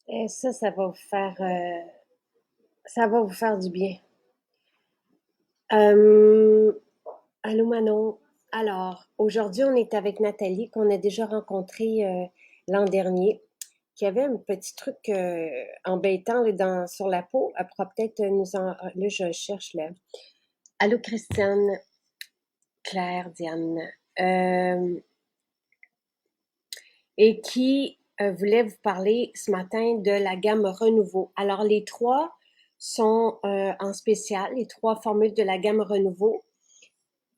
Et ça va vous ça va vous faire du bien. Euh, Allô Manon. Alors, aujourd'hui, on est avec Nathalie qu'on a déjà rencontrée l'an dernier, qui avait un petit truc embêtant là, sur la peau. Elle pourra peut-être nous en... Là, je cherche là. Allô Christiane, Claire, Diane. Euh, et qui voulait vous parler ce matin de la gamme Renouveau. Alors, les trois sont en spécial, les trois formules de la gamme Renouveau.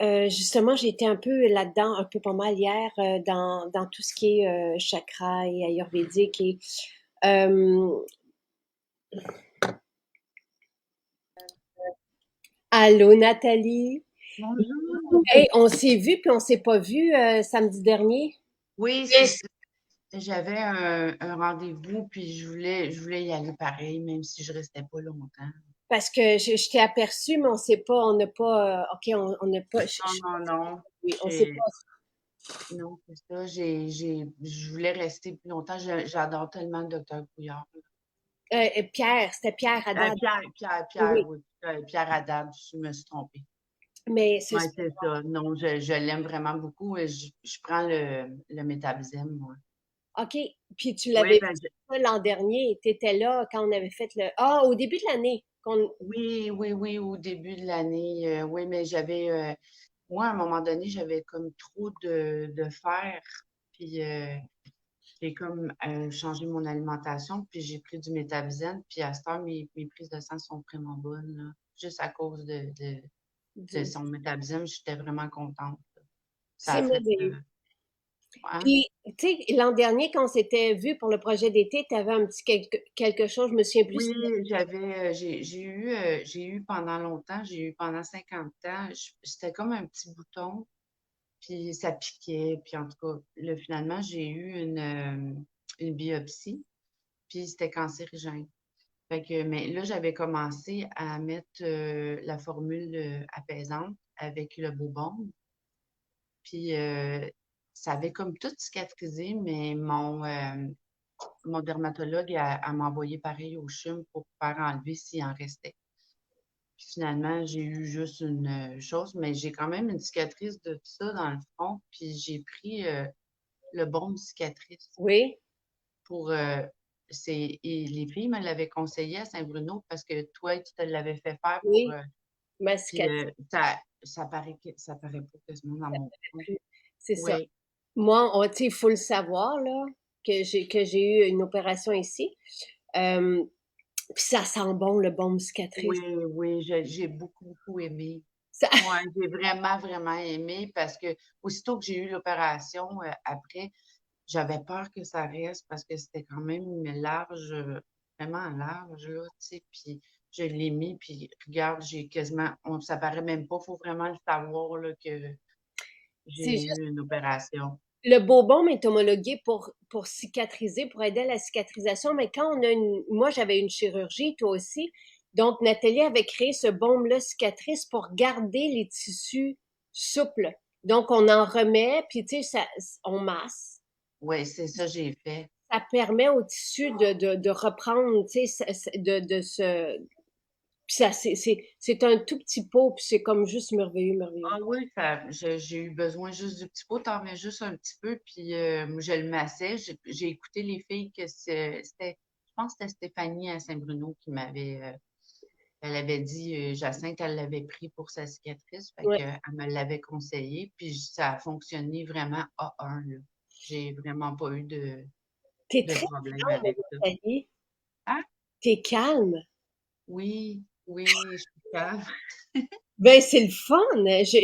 Justement, j'ai été un peu là-dedans, un peu pas mal hier, dans tout ce qui est chakra et ayurvédique. Euh, Allô, Nathalie. Bonjour. Hey, on s'est vu puis on s'est pas vu samedi dernier. Oui, c'est Yes. ça. J'avais un rendez-vous, puis je voulais y aller pareil, même si je restais pas longtemps. Parce que je t'ai aperçu, mais on n'a pas, OK, on n'a pas, Non, non, non. oui, on s'est Non, c'est ça. Je voulais rester plus longtemps. J'adore tellement le docteur Couillard. Pierre, c'était Pierre Haddad. Pierre, Oui, oui. Pierre Haddad, je me suis trompée. mais c'est Oui, c'est ça. Non, je l'aime vraiment beaucoup. Et je prends le métabysème, moi. OK. Puis tu Oui, l'avais ben, fait ça l'an dernier. Tu étais là quand on avait fait le. Ah, au début de l'année. oui, oui, oui, au début de l'année. Oui, mais moi, à un moment donné, j'avais comme trop de fer, puis j'ai comme changé mon alimentation, puis j'ai pris du métabizène, puis à cette heure, mes prises de sang sont vraiment bonnes, là. Juste à cause de son métabizène, j'étais vraiment contente. Ça C'est a fait, merveilleux. hein? Puis, tu sais, l'an dernier, quand on s'était vu pour le projet d'été, tu avais un petit quelque chose, je me souviens plus. Oui, j'ai eu pendant longtemps, j'ai eu pendant 50 ans, c'était comme un petit bouton. Puis ça piquait, puis en tout cas, là, finalement, j'ai eu une biopsie, puis c'était cancérigène. Fait que, mais là, j'avais commencé à mettre la formule apaisante avec le Bobon, puis ça avait comme tout cicatrisé, mais mon dermatologue, elle m'a envoyé pareil au CHUM pour faire enlever s'il en restait. Puis finalement, j'ai eu juste une chose, mais j'ai quand même une cicatrice de tout ça dans le front, puis j'ai pris le baume cicatrice Oui, pour et les filles me l'avaient conseillé à Saint-Bruno parce que toi, tu te l'avais fait faire pour oui, ma puis cicatrice. ça paraît pas quasiment dans mon front. C'est ça. Oui. Moi, tu sais, il faut le savoir, là, que j'ai eu une opération ici. Euh, Puis ça sent bon, le baume Oui, cicatrice. oui, j'ai beaucoup, beaucoup aimé. Ça, Ouais, j'ai vraiment, vraiment aimé parce que aussitôt que j'ai eu l'opération, après, j'avais peur que ça reste parce que c'était quand même large, vraiment large, là, tu sais, puis je l'ai mis, puis regarde, j'ai quasiment, ça paraît même pas, faut vraiment le savoir, là, que c'est j'ai juste, eu une opération. le baume est homologué pour cicatriser, pour aider à la cicatrisation, mais quand on a moi j'avais une chirurgie, toi aussi, donc Nathalie avait créé ce baume-là cicatrice pour garder les tissus souples. Donc on en remet, puis tu sais, on masse. Oui, c'est ça j'ai fait. Ça permet au tissu de reprendre, tu sais, de se... Puis ça, c'est un tout petit pot, puis c'est comme juste merveilleux, merveilleux. Ah oui, j'ai eu besoin juste du petit pot, t'en mets juste un petit peu, puis moi, je le massais. J'ai écouté les filles que je pense que c'était Stéphanie à Saint-Bruno qui elle avait dit, Jacinthe, elle l'avait pris pour sa cicatrice, fait Ouais. que, elle me l'avait conseillé, puis ça a fonctionné vraiment A1, là. J'ai vraiment pas eu T'es de très problème calme, avec ça. Nathalie. Ah, T'es calme. oui, oui, je suis calme. Ben, c'est le fun.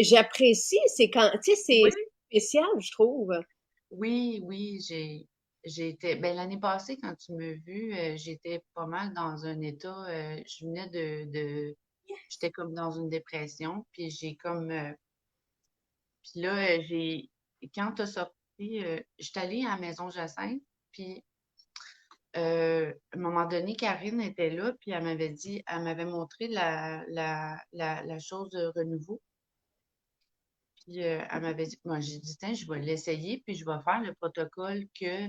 J'apprécie. C'est quand, tu sais, c'est Oui, spécial, je trouve. oui, oui, j'ai été, ben, l'année passée, quand tu m'as vu, j'étais pas mal dans un état, je venais j'étais comme dans une dépression, puis puis là, quand t'as sorti, j'étais allée à la Maison Jacinthe, puis à un moment donné, Karine était là, puis elle m'avait montré la chose de renouveau. Puis elle m'avait dit, moi j'ai dit, tiens, je vais l'essayer, puis je vais faire le protocole que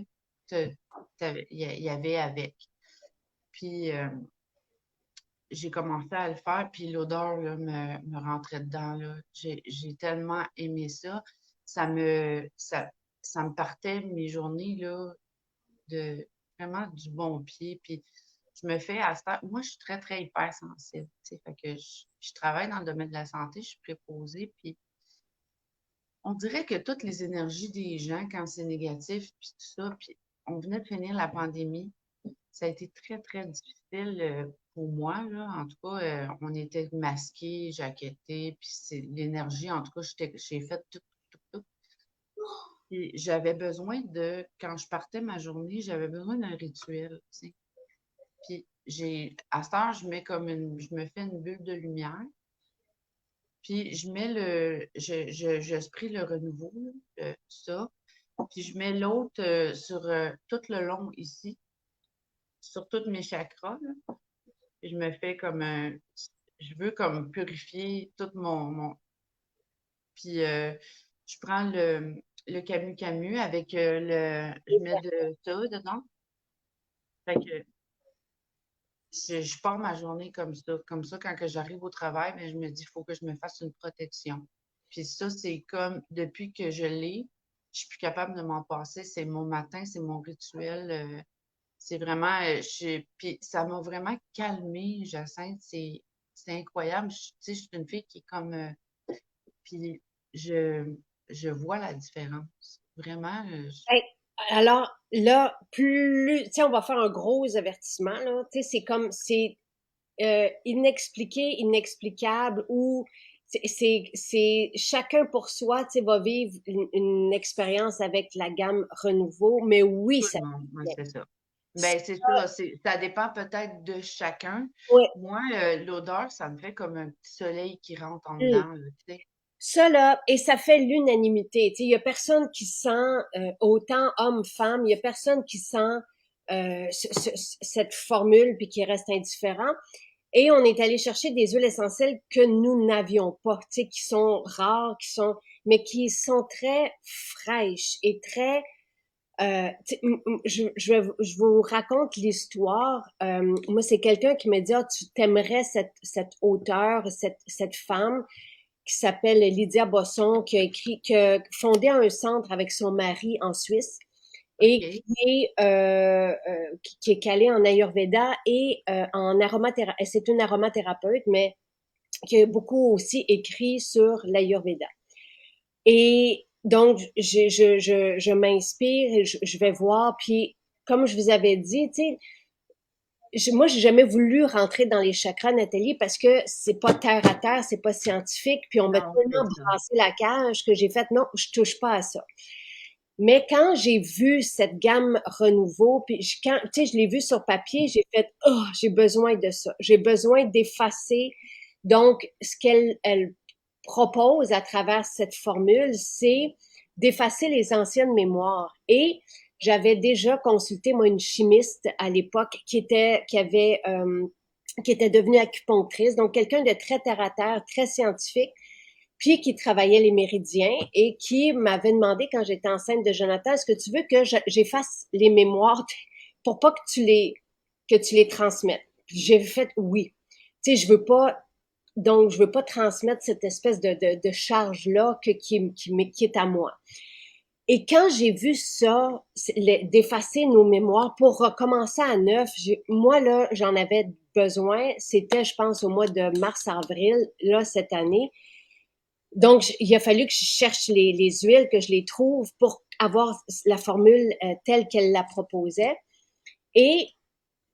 il y avait avec. Puis j'ai commencé à le faire, puis l'odeur là, me rentrait dedans. Là. J'ai tellement aimé ça. Ça me, ça, ça me partait mes journées là, de vraiment du bon pied. Puis je me fais à cette heure, moi, je suis très, très hypersensible. Tu sais, fait que je travaille dans le domaine de la santé, je suis préposée, puis on dirait que toutes les énergies des gens, quand c'est négatif, puis tout ça, puis on venait de finir la pandémie, ça a été très, très difficile pour moi, là. En tout cas, on était masqués, jaquettés, puis c'est l'énergie, en tout cas, j'ai fait tout, tout, tout. Puis j'avais besoin de, quand je partais ma journée, j'avais besoin d'un rituel, tu sais. Puis à cette heure, je me fais une bulle de lumière, puis je mets je spray le renouveau, là, ça, puis je mets l'autre sur tout le long ici, sur tous mes chakras, là. Puis je me fais je veux comme purifier tout puis je prends le Camu Camu avec je mets de ça dedans. Fait que je pars ma journée comme ça. Comme ça, quand que j'arrive au travail, ben, je me dis, il faut que je me fasse une protection. Puis ça, c'est comme, depuis que je l'ai, je suis plus capable de m'en passer. C'est mon matin, c'est mon rituel. C'est vraiment, puis ça m'a vraiment calmée, Jacinthe. C'est incroyable. Tu sais, je suis une fille qui est comme, puis je, je vois la différence. Vraiment, Hey, alors là, plus, tu sais, on va faire un gros avertissement, là. Tu sais, c'est comme, c'est inexpliqué, inexplicable, ou c'est chacun pour soi, tu sais, va vivre une expérience avec la gamme Renouveau, mais oui, tout ça le monde, ouais, fait. c'est ça. Ben, c'est ça, ça dépend peut-être de chacun. Ouais. Moi, l'odeur, ça me fait comme un petit soleil qui rentre en Mm. dedans, là, tu sais. Ça, là, et ça fait l'unanimité. Tu sais, il y a personne qui sent, autant homme, femme, il y a personne qui sent cette formule puis qui reste indifférent. Et on est allé chercher des huiles essentielles que nous n'avions pas, tu sais, qui sont rares, mais qui sont très fraîches et très, je vous raconte l'histoire. Moi, c'est quelqu'un qui me dit, ah, tu t'aimerais cette auteure, cette femme qui s'appelle Lydia Bosson, qui a fondé un centre avec son mari en Suisse et OK, qui est calée en Ayurveda et en aromathérapie. C'est une aromathérapeute, mais qui a beaucoup aussi écrit sur l'Ayurveda. Et donc, je m'inspire, je vais voir, puis comme je vous avais dit, tu sais, moi, j'ai jamais voulu rentrer dans les chakras, Nathalie, parce que c'est pas terre à terre, c'est pas scientifique, puis on m'a non, c'est tellement ça. brassé la cage que j'ai fait non, je touche pas à ça. Mais quand j'ai vu cette gamme renouveau, puis quand, tu sais, je l'ai vu sur papier, j'ai fait, oh, j'ai besoin de ça. J'ai besoin d'effacer. Donc, ce elle propose à travers cette formule, c'est d'effacer les anciennes mémoires. Et j'avais déjà consulté, moi, une chimiste à l'époque qui était devenue acupunctrice, donc quelqu'un de très terre à terre, très scientifique, puis qui travaillait les méridiens et qui m'avait demandé quand j'étais enceinte de Jonathan, est-ce que tu veux que j'efface les mémoires pour pas que tu les transmettes? Puis j'ai fait oui. Tu sais, je veux pas transmettre cette espèce de charge-là qui est à moi. Et quand j'ai vu ça, d'effacer nos mémoires pour recommencer à neuf, moi, là, j'en avais besoin. C'était, je pense, au mois de mars-avril, là, cette année. Donc, il a fallu que je cherche les huiles, que je les trouve pour avoir la formule telle qu'elle la proposait. Et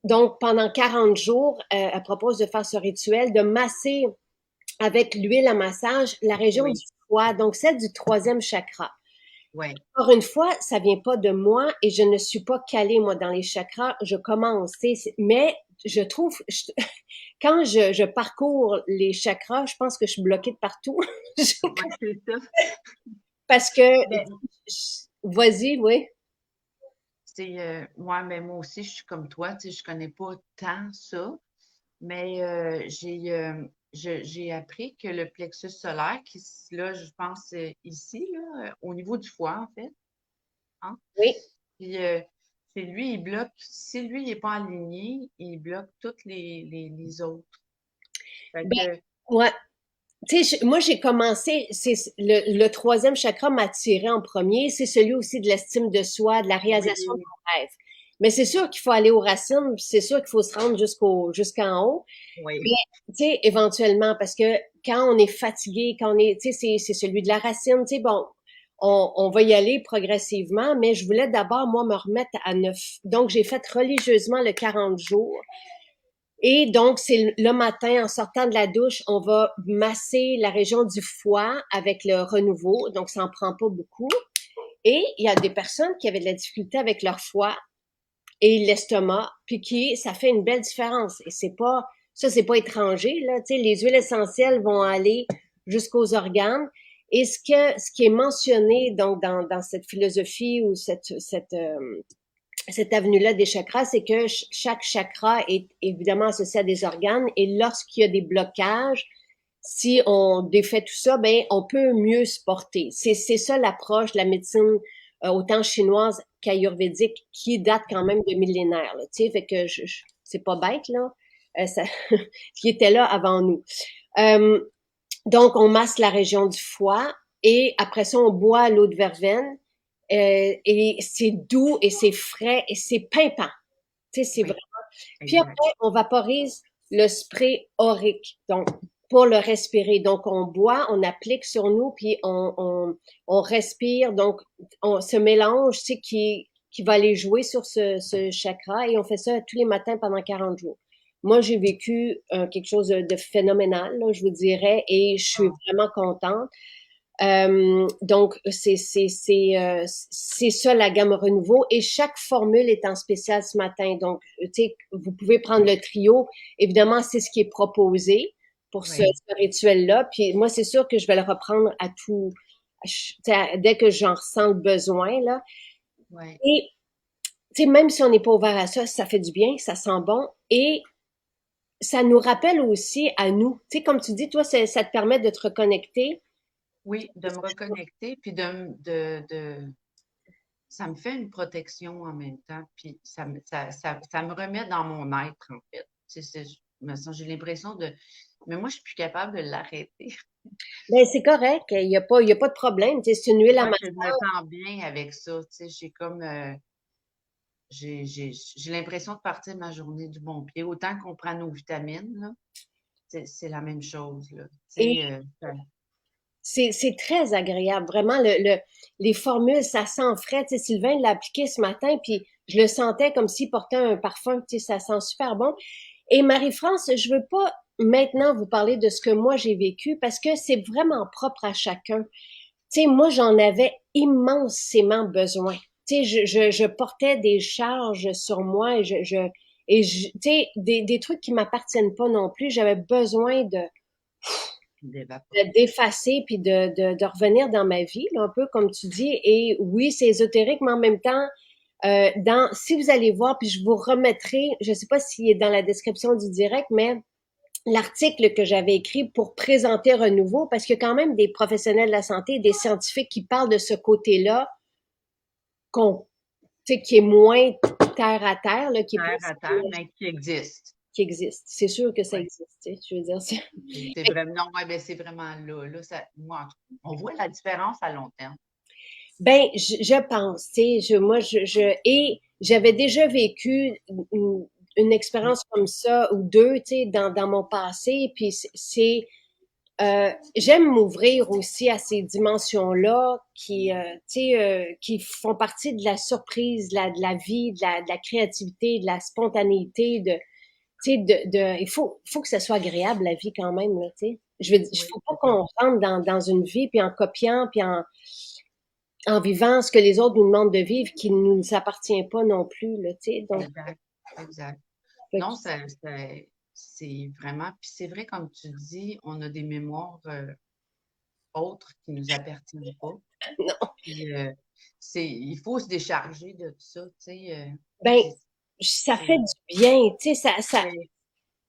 donc, pendant 40 jours, elle propose de faire ce rituel, de masser avec l'huile à massage la région du Oui, foie, donc celle du troisième chakra. ouais. Encore une fois, ça vient pas de moi et je ne suis pas calée, moi, dans les chakras. Je commence, mais je trouve, quand je parcours les chakras, je pense que je suis bloquée de partout. Ouais, c'est ça. Parce que, Ben, vas-y, oui. moi, ben, moi aussi, je suis comme toi, tu sais, je connais pas tant ça, mais j'ai appris que le plexus solaire, là, je pense, c'est ici, là, au niveau du foie, en fait, hein? Oui, Puis, c'est lui, il bloque, si lui, il n'est pas aligné, il bloque toutes les autres. Fait ben, que, ouais. Tu sais, moi, j'ai commencé, c'est le troisième chakra m'a attiré en premier, c'est celui aussi de l'estime de soi, de la réalisation de oui, mon rêve. Mais c'est sûr qu'il faut aller aux racines, puis c'est sûr qu'il faut se rendre jusqu'en haut. oui, Mais, tu sais, éventuellement, parce que quand on est fatigué, quand on est, tu sais, c'est celui de la racine, tu sais, bon, on va y aller progressivement, mais je voulais d'abord, moi, me remettre à neuf. Donc, j'ai fait religieusement le 40 jours. Et donc, c'est le matin, en sortant de la douche, on va masser la région du foie avec le renouveau. Donc, ça en prend pas beaucoup. Et il y a des personnes qui avaient de la difficulté avec leur foie et l'estomac, puis ça fait une belle différence. Et c'est pas étranger, là. Tu sais, les huiles essentielles vont aller jusqu'aux organes. Et ce qui est mentionné, donc, dans cette philosophie ou cette avenue-là des chakras, c'est que chaque chakra est évidemment associé à des organes et lorsqu'il y a des blocages, si on défait tout ça, ben on peut mieux se porter. C'est ça l'approche de la médecine autant chinoise qu'ayurvédique qui date quand même de millénaires. Tu sais, fait que c'est pas bête là, ça, qui était là avant nous. Euh, donc on masse la région du foie et après ça on boit l'eau de verveine et c'est doux et c'est frais et c'est pimpant. Tu sais, c'est vrai. oui, Puis exact. après, on vaporise le spray aurique, donc pour le respirer. Donc, on boit, on applique sur nous, puis on respire. Donc, ce mélange, tu sais, qui va aller jouer sur ce chakra et on fait ça tous les matins pendant 40 jours. Moi, j'ai vécu quelque chose de phénoménal, là, je vous dirais, et je suis Ah, vraiment contente. Donc, c'est ça la gamme renouveau et chaque formule est en spécial ce matin. Donc, tu sais, vous pouvez prendre le trio. Évidemment, c'est ce qui est proposé pour oui, ce rituel-là. Puis moi, c'est sûr que je vais le reprendre dès que j'en ressens le besoin, là. oui. Et, tu sais, même si on n'est pas ouvert à ça, ça fait du bien, ça sent bon et ça nous rappelle aussi à nous. Tu sais, comme tu dis, toi, ça te permet de te reconnecter. Oui, de me reconnecter, puis ça me fait une protection en même temps, puis ça me remet dans mon être, en fait. J'ai l'impression mais moi, je suis plus capable de l'arrêter. Ben, c'est correct, il y a pas de problème. Tu sais, c'est une huile à Moi, main. je me sens bien avec ça, tu sais, j'ai comme, j'ai l'impression de partir ma journée du bon pied. Autant qu'on prend nos vitamines, là, c'est la même chose, là. Tu Et sais, c'est très agréable, vraiment. Les formules, ça sent frais. Tu sais, Sylvain l'a appliqué ce matin, puis je le sentais comme s'il portait un parfum. Tu sais, ça sent super bon. Et Marie-France, je veux pas maintenant vous parler de ce que moi j'ai vécu parce que c'est vraiment propre à chacun. Tu sais, moi, j'en avais immensément besoin. Tu sais, je portais des charges sur moi tu sais, des trucs qui m'appartiennent pas non plus. J'avais besoin d'évaporer. d'effacer puis de revenir dans ma vie, là, un peu comme tu dis. Et oui, c'est ésotérique, mais en même temps, si vous allez voir, puis je vous remettrai, je sais pas s'il est dans la description du direct, mais l'article que j'avais écrit pour présenter Renouveau, parce qu'il y a quand même des professionnels de la santé, des scientifiques qui parlent de ce côté-là, qu'on, qui est moins terre à terre, là, qui est Terre plus à terre, mais qui existe. qui existe. C'est sûr que ça Oui. existe. Je veux dire, C'est vraiment, non, ouais, ben, c'est vraiment là. Là, moi, on voit la différence à long terme. ben, je pense, tu sais, et j'avais déjà vécu une expérience comme ça ou deux, tu sais, dans mon passé, puis j'aime m'ouvrir aussi à ces dimensions-là qui font partie de la surprise, de la vie, de la créativité, de la spontanéité, tu sais, faut que ça soit agréable la vie quand même là, tu sais. Je Oui, faut pas c'est ça. qu'on rentre dans une vie puis en copiant puis en vivant ce que les autres nous demandent de vivre qui ne nous appartient pas non plus là, tu sais. Donc, Exact, exact. fait Non, que- c'est vraiment, puis c'est vrai, comme tu dis, on a des mémoires autres qui nous appartiennent pas. non, Puis, il faut se décharger de tout ça, tu sais. ben Puis, ça fait c'est, du bien, tu sais, oui,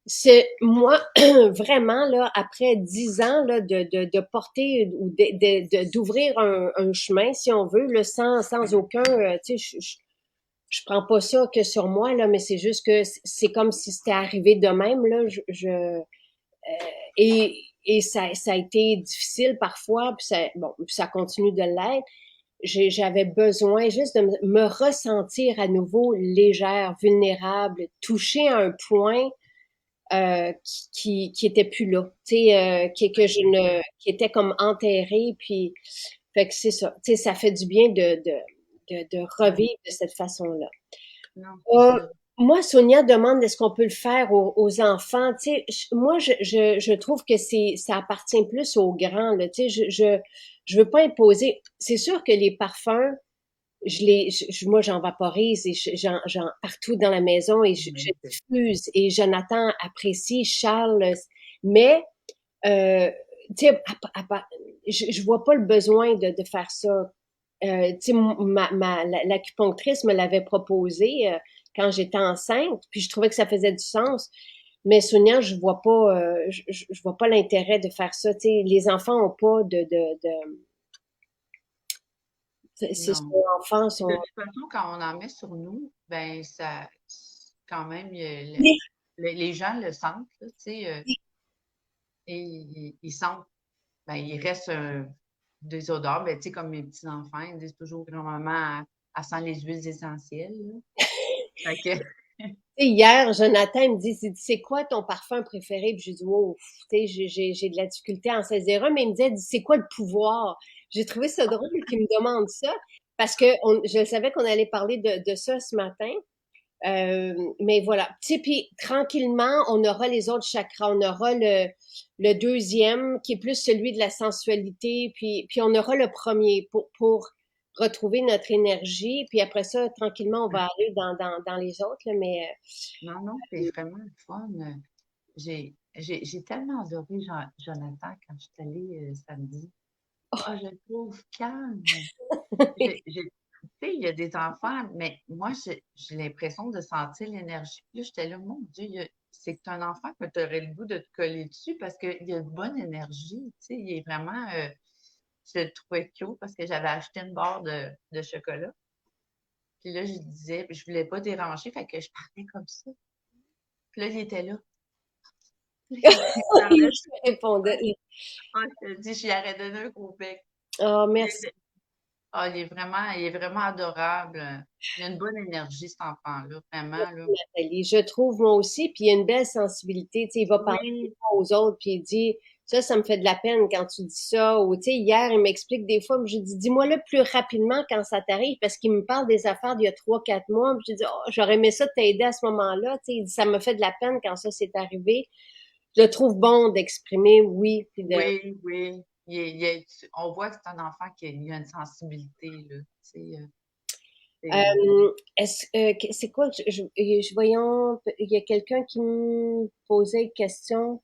C'est moi vraiment là après 10 ans là de porter ou d'ouvrir un chemin si on veut là sans aucun tu sais je prends pas ça que sur moi là mais c'est juste que c'est comme si c'était arrivé de même là et ça a été difficile parfois puis ça bon puis ça continue de l'être. J'avais besoin juste de me ressentir à nouveau légère, vulnérable, toucher à un point qui était plus là, tu sais, que je ne, qui était comme enterré, puis fait que c'est ça, tu sais, ça fait du bien de Ouais. revivre de cette façon-là. Non, c'est Euh, ça. Moi, Sonia demande est-ce qu'on peut le faire aux enfants. Tu sais, moi, je trouve que ça appartient plus aux grands. Là, tu sais, je veux pas imposer. C'est sûr que les parfums, moi, j'en vaporise et partout dans la maison et je Oui, diffuse et Jonathan apprécie, Charles, mais, tu sais, je vois pas le besoin de faire ça. Tu sais, l'acupunctrice me l'avait proposé quand j'étais enceinte, puis je trouvais que ça faisait du sens. Mais Sonia, je vois pas l'intérêt de faire ça. Tu sais, les enfants ont pas c'est son non. enfant, Puis de son toute façon, quand on en met sur nous, ben ça, quand même, les gens le sentent, là, tu sais, et ils sentent, ben il reste des odeurs, ben tu sais, comme mes petits-enfants, ils disent toujours grand-maman, elle sent les huiles essentielles, là. Fait que, Hier, Jonathan il me dit, c'est quoi ton parfum préféré? Puis j'ai dit, wow, tu sais, j'ai de la difficulté à en saisir un, mais il me disait, c'est quoi le pouvoir? J'ai trouvé ça drôle qu'il me demande ça, parce que je savais qu'on allait parler de ça ce matin. Mais voilà. Tu sais, puis tranquillement, on aura les autres chakras. On aura le deuxième, qui est plus celui de la sensualité, puis on aura le premier pour retrouver notre énergie. Puis après ça, tranquillement, on va aller dans les autres, là, mais non, non, c'est vraiment le fun. J'ai tellement adoré Jonathan quand je suis allée samedi. Ah, je le trouve calme. Tu sais, il y a des enfants, mais moi, j'ai l'impression de sentir l'énergie. Puis là, j'étais là, mon Dieu, c'est un enfant que tu aurais le goût de te coller dessus parce qu'il a une bonne énergie. Tu sais, il est vraiment. Je le trouvais cute parce que j'avais acheté une barre de chocolat. Puis là, je disais, je voulais pas déranger, fait que je parlais comme ça. Puis là, il était là. Il parlait. je te répondais. Ah, je te dis, j'y aurais donné un gros bec. Ah, Il merci. était- Ah, il est vraiment adorable. Il a une bonne énergie, cet enfant-là, vraiment, là. Nathalie. Je trouve moi aussi, puis il y a une belle sensibilité. Tu sais, il va parler des Oui, fois aux autres, puis il dit ça me fait de la peine quand tu dis ça. Ou tu sais, hier, il m'explique des fois, puis je dis dis-moi-le plus rapidement quand ça t'arrive, parce qu'il me parle des affaires d'il y a 3, 4 mois. Puis je dis oh, j'aurais aimé ça t'aider à ce moment-là. Tu sais, il dit ça me fait de la peine quand ça s'est arrivé. Je le trouve bon d'exprimer oui, puis de oui, oui. On voit que c'est un enfant qui a une sensibilité, là. Tu sais, c'est- c'est quoi voyons, il y a quelqu'un qui me posait une question.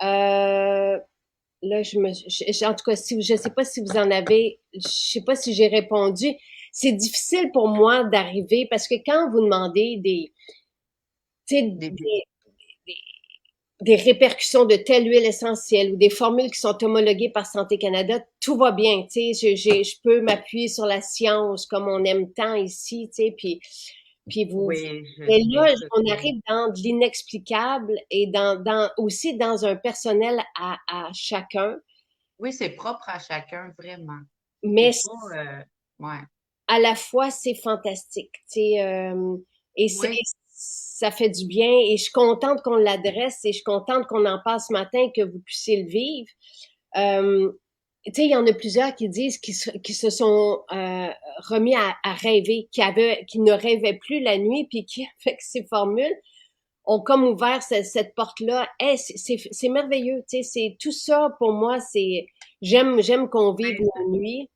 Euh, Là, en tout cas, si, je sais pas si vous en avez, je sais pas si j'ai répondu. C'est difficile pour moi d'arriver parce que quand vous demandez tu sais, des, des, des répercussions de telle huile essentielle ou des formules qui sont homologuées par Santé Canada, tout va bien. Tu sais, je peux m'appuyer sur la science comme on aime tant ici, tu sais, puis vous. oui, je Mais sais, là, je on sais. arrive dans de l'inexplicable et aussi dans un personnel à chacun. Oui, c'est propre à chacun, vraiment. Mais C'est pas, ouais. à la fois, c'est fantastique, tu sais, et Oui, ça fait du bien et je suis contente qu'on l'adresse et je suis contente qu'on en parle ce matin, que vous puissiez le vivre. Euh, Tu sais, il y en a plusieurs qui disent qu'ils se sont remis à rêver, qui ne rêvaient plus la nuit, puis qui, avec ces formules, ont comme ouvert cette porte-là. Hey, c'est merveilleux, tu sais, c'est tout ça pour moi, j'aime qu'on vive ben, nos nuits.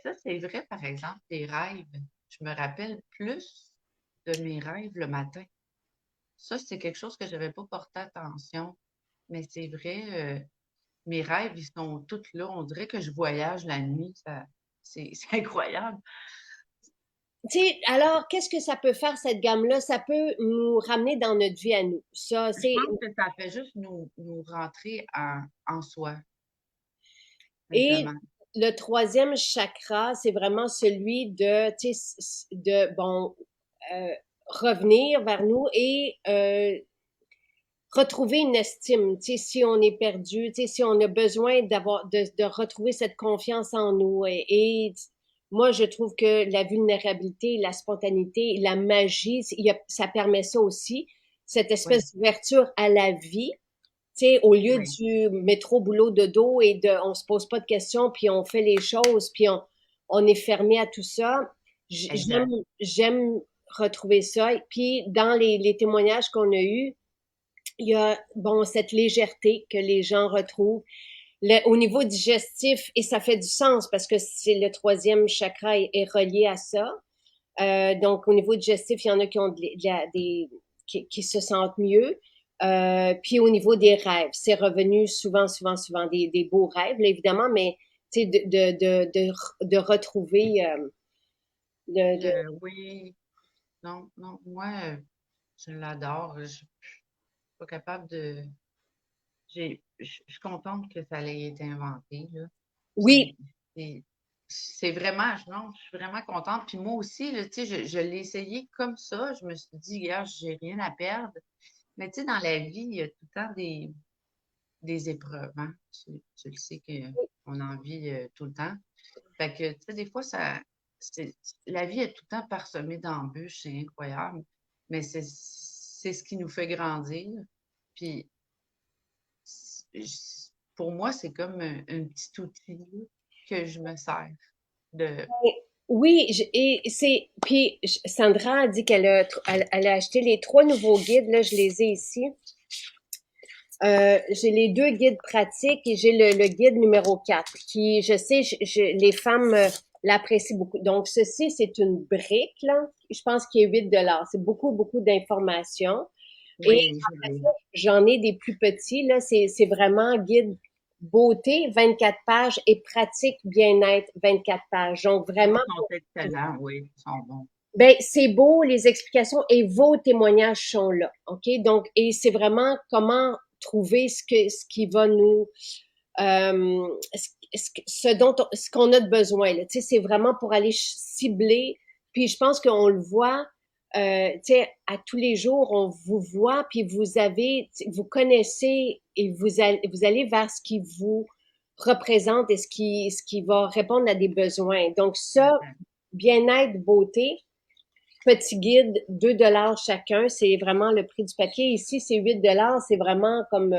ça, c'est vrai, par exemple, les rêves. Je me rappelle plus de mes rêves le matin. Ça, c'est quelque chose que j'avais pas porté attention. Mais c'est vrai, mes rêves, ils sont tous là. On dirait que je voyage la nuit. C'est c'est incroyable. tu sais, alors, qu'est-ce que ça peut faire, cette gamme-là? Ça peut nous ramener dans notre vie à nous. Ça, Je c'est, pense que ça fait juste nous rentrer en soi, et simplement. le troisième chakra, c'est vraiment celui de, tu sais, bon, euh, revenir vers nous et retrouver une estime, tu sais, si on est perdu, tu sais, si on a besoin de retrouver cette confiance en nous. Et moi, je trouve que la vulnérabilité, la spontanéité, la magie, ça permet ça aussi, cette Oui, espèce d'ouverture à la vie, tu sais, au lieu oui, du métro boulot de dos et on se pose pas de questions, puis on fait les choses, puis on est fermé à tout ça. J'aime, exact. j'aime retrouver ça. Puis dans les témoignages qu'on a eus, il y a, bon, cette légèreté que les gens retrouvent. Au niveau digestif, et ça fait du sens parce que c'est le troisième chakra est relié à ça. Donc, au niveau digestif, il y en a qui ont qui se sentent mieux. Puis au niveau des rêves, c'est revenu souvent, souvent, souvent des beaux rêves, là, évidemment, mais tu sais, de retrouver de, Oui, non, non, moi, je l'adore. Je suis pas capable de. Je suis contente que ça ait été inventé, là. oui, C'est c'est vraiment, non, je suis vraiment contente. Puis moi aussi, là, tu sais, je l'ai essayé comme ça. Je me suis dit, regarde, j'ai rien à perdre. Mais tu sais, dans la vie, il y a tout le temps des épreuves, hein. Tu le sais qu'on en vit tout le temps. Fait que, tu sais, des fois, c'est, la vie est tout le temps parsemée d'embûches, c'est incroyable. Mais c'est ce qui nous fait grandir. Puis, pour moi, c'est comme un petit outil là, que je me sers de. oui, et c'est, puis Sandra a dit elle a acheté les trois nouveaux guides, là, je les ai ici. J'ai les deux guides pratiques et j'ai le guide numéro 4 qui, je sais, les femmes l'apprécient beaucoup. Donc, ceci, c'est une brique, là. Je pense qu'il est 8 $. C'est beaucoup, beaucoup d'informations. Et Oui, je l'ai. j'en ai des plus petits, là. C'est vraiment guide beauté, 24 pages et pratique bien-être, 24 pages. Donc, Eux vraiment, sont excellents, oui, ils sont bons. ben, c'est beau, les explications et vos témoignages sont là, OK? Donc, et c'est vraiment comment trouver ce qui va nous, ce qu'on a de besoin, là. Tu sais, c'est vraiment pour aller cibler. Puis je pense qu'on le voit, tu sais, à tous les jours, on vous voit, puis vous connaissez et vous allez vers ce qui vous représente et ce qui va répondre à des besoins. Donc ça, Exact. bien-être, beauté, petit guide, 2 $ chacun. C'est vraiment le prix du papier. Ici, c'est 8 $. C'est vraiment comme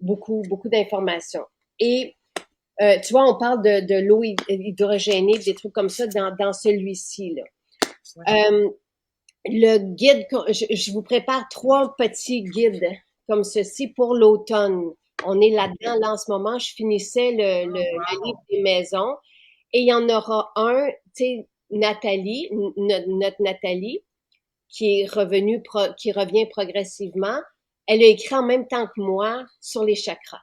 beaucoup, beaucoup d'informations. Et tu vois, on parle de l'eau hydrogénée, des trucs comme ça dans celui-ci, là. Ouais. Le guide, je vous prépare trois petits guides comme ceci pour l'automne. On est OK. là-dedans, là, en ce moment. Je finissais Oh, le livre wow. des maisons. Et il y en aura un, tu sais, Nathalie, notre Nathalie, qui revient progressivement. Elle a écrit en même temps que moi sur les chakras.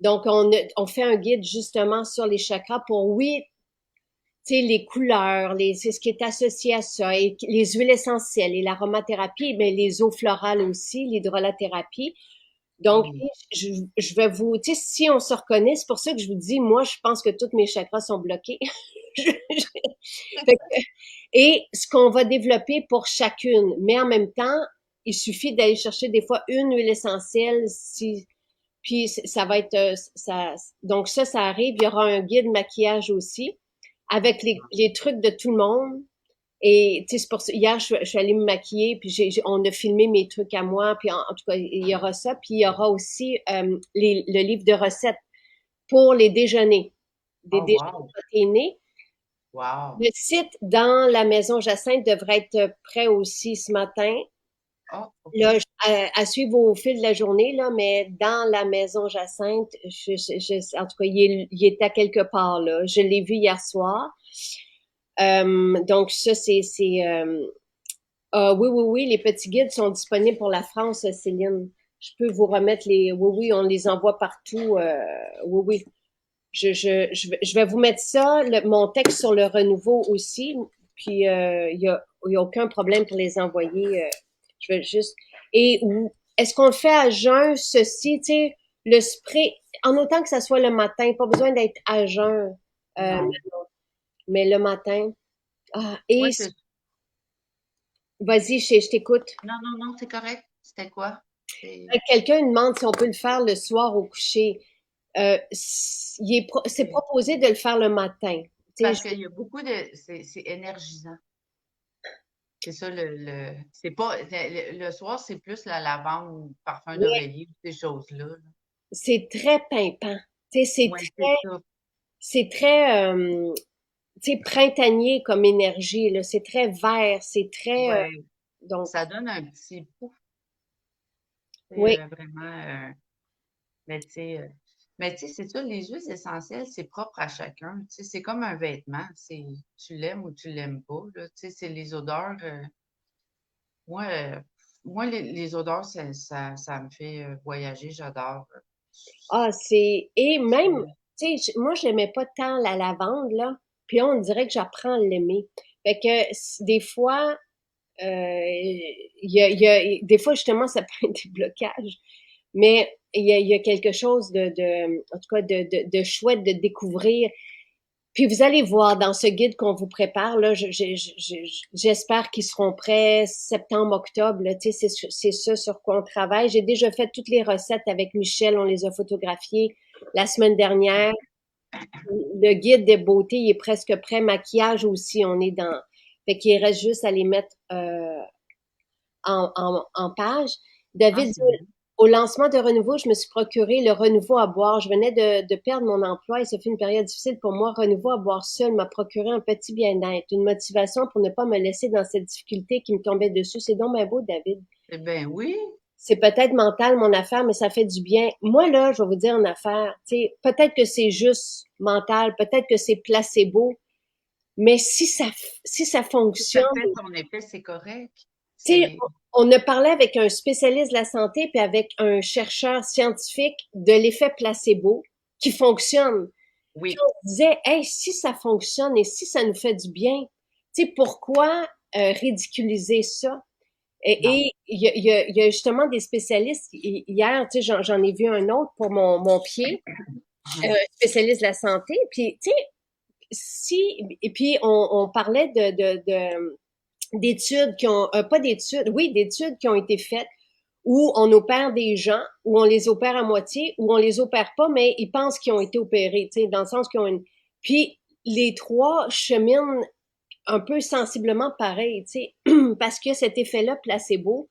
Donc, on fait un guide justement sur les chakras pour, oui, tu sais, les couleurs, c'est ce qui est associé à ça, et les huiles essentielles et l'aromathérapie, mais les eaux florales aussi, l'hydrolathérapie. Donc, Oui. je vais vous, tu sais, si on se reconnaît, c'est pour ça que je vous dis, moi, je pense que tous mes chakras sont bloqués. Et ce qu'on va développer pour chacune, mais en même temps, il suffit d'aller chercher des fois une huile essentielle, puis ça va être, ça, donc ça arrive. Il y aura un guide maquillage aussi, avec les trucs de tout le monde. Et tu sais, c'est pour ça, hier, je suis allée me maquiller, puis on a filmé mes trucs à moi, puis en tout cas, il y aura ça, puis il y aura aussi le livre de recettes pour les déjeuners, des Oh, déjeuners wow. protéinés. Wow. Le site dans la maison Jacinthe devrait être prêt aussi ce matin. Oh, OK. Là, à suivre au fil de la journée, là, mais dans la maison Jacinthe, en tout cas, il est à quelque part, là. Je l'ai vu hier soir. Donc, ça, oui, oui, oui, les petits guides sont disponibles pour la France, Céline. Je peux vous remettre oui, oui, on les envoie partout. Oui, oui. Je vais vous mettre ça, mon texte sur le renouveau aussi. puis il y a aucun problème pour les envoyer. Je veux juste... Et est-ce qu'on le fait à jeun, ceci, tu sais, le spray, en autant que ça soit le matin, pas besoin d'être à jeun, Non. mais le matin. Ah, Ouais, et c'est... vas-y, je t'écoute. Non, non, non, c'est correct. C'était quoi? C'est Quelqu'un demande si on peut le faire le soir au coucher. C'est c'est- proposé de le faire le matin. Tu parce sais, qu'il y a beaucoup de... C'est énergisant. C'est ça, c'est pas... Le soir, c'est plus la lavande, parfum d'oreiller, ces choses-là. Là. c'est très pimpant. Tu sais, Ouais, c'est ça. c'est très, tu sais, printanier comme énergie, là. C'est très vert, c'est très, Ouais, donc, ça donne un petit pouf. C'est oui. vraiment... mais tu sais... mais tu sais, c'est ça, les huiles essentielles, c'est propre à chacun. Tu sais, c'est comme un vêtement. C'est, tu l'aimes ou tu l'aimes pas, là. Tu sais, c'est les odeurs. Moi, moi les odeurs, ça me fait voyager. J'adore. Ah, et même, C'est- tu sais, moi, j'aimais pas tant la lavande, là. Puis on dirait que j'apprends à l'aimer. Fait que, des fois, des fois, justement, ça peut être des blocages. Mais il y a quelque chose en tout cas, de chouette de découvrir. Puis vous allez voir dans ce guide qu'on vous prépare, là, j'espère qu'ils seront prêts septembre, octobre. Là, tu sais, c'est ça sur quoi on travaille. J'ai déjà fait toutes les recettes avec Michel, on les a photographiées la semaine dernière. Le guide des beautés, il est presque prêt. Maquillage aussi, on est dans. Fait qu'il reste juste à les mettre en page. Ah, David dit, c'est beau. au lancement de Renouveau, je me suis procuré le Renouveau à boire. Je venais de perdre mon emploi et ça fait une période difficile pour moi. Renouveau à boire seul m'a procuré un petit bien-être, une motivation pour ne pas me laisser dans cette difficulté qui me tombait dessus. C'est donc bien beau, David. Eh ben oui. C'est peut-être mental, mon affaire, mais ça fait du bien. Moi, là, je vais vous dire une affaire. Tu sais, peut-être que c'est juste mental, peut-être que c'est placebo, mais si ça Si fonctionne, ça fait son effet, c'est correct. tu sais, C'est, on a parlé avec un spécialiste de la santé puis avec un chercheur scientifique de l'effet placebo qui fonctionne. Puis oui. on se disait, hey, si ça fonctionne et si ça nous fait du bien, tu sais, pourquoi ridiculiser ça? Non. Et il y a justement des spécialistes. Hier, tu sais, j'en ai vu un autre pour mon pied, spécialiste de la santé. Puis, tu sais, et puis on parlait d'études qui ont, pas d'études, oui, d'études qui ont été faites où on opère des gens, où on les opère à moitié, où on les opère pas, mais ils pensent qu'ils ont été opérés, tu sais, dans le sens qu'ils ont une... Puis les trois cheminent un peu sensiblement pareil, tu sais, parce que cet effet-là placebo